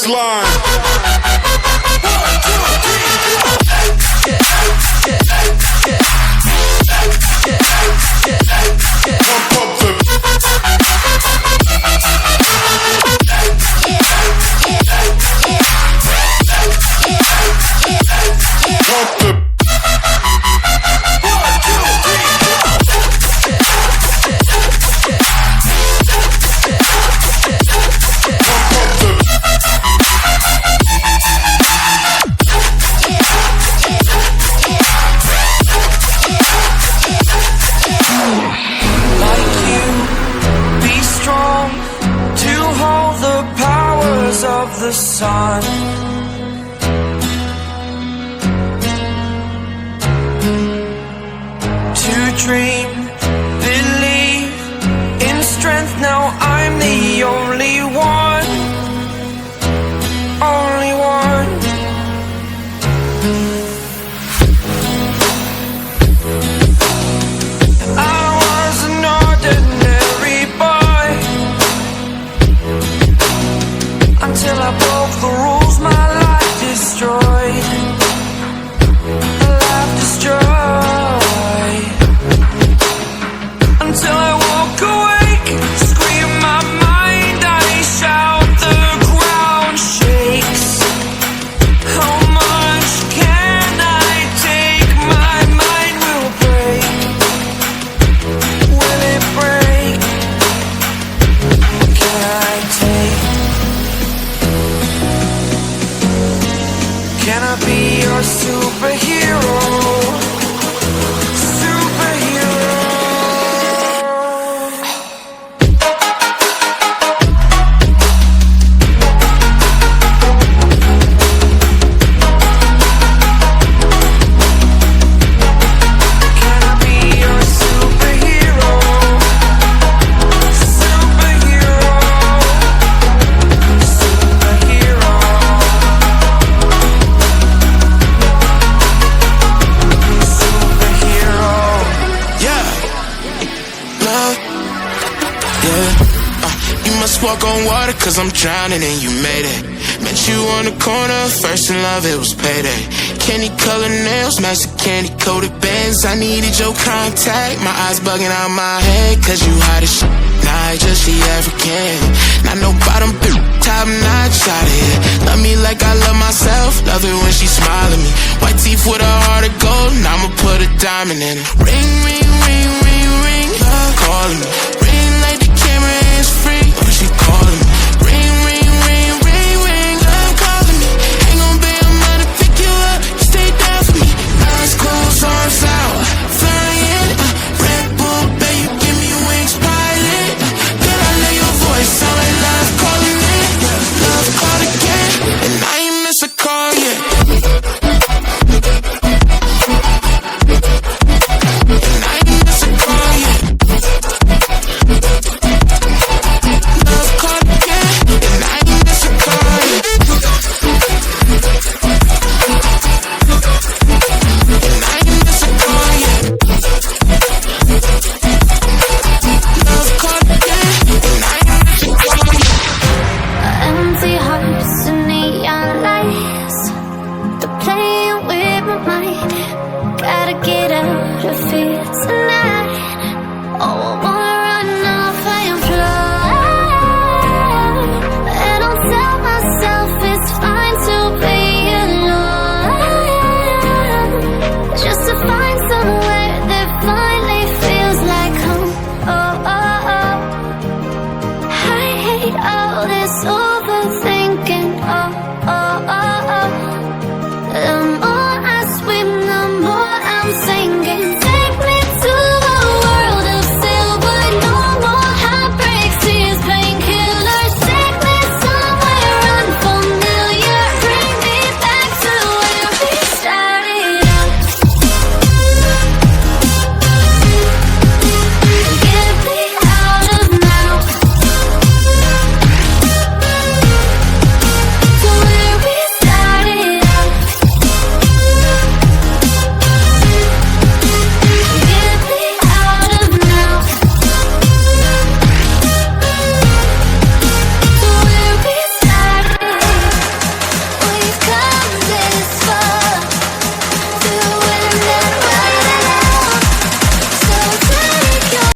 line. Pump up the pump the of the sun. To dream, believe in strength. Now I'm the only one, only one. I was an ordinary boy until I broke the rules, my life destroyed. Life destroyed. Until I walk awake, scream my mind, I shout, the ground shakes. How much can I take? My mind will break. Will it break? Can I take? Can I be your superhero? Superhero. Can I be your superhero? Superhero. Superhero. Walk on water cause I'm drowning and you made it. Met you on the corner, first in love, it was payday. Candy colored nails, match the candy coated bands. I needed your contact, my eyes bugging out my head. Cause you hot as shit, nah, just the African. Not no bottom, top notch out of here. Love me like I love myself, love it when she smile at me. White teeth with a heart of gold, and I'ma put a diamond in it. Ring, ring, ring, ring, ring, love calling me.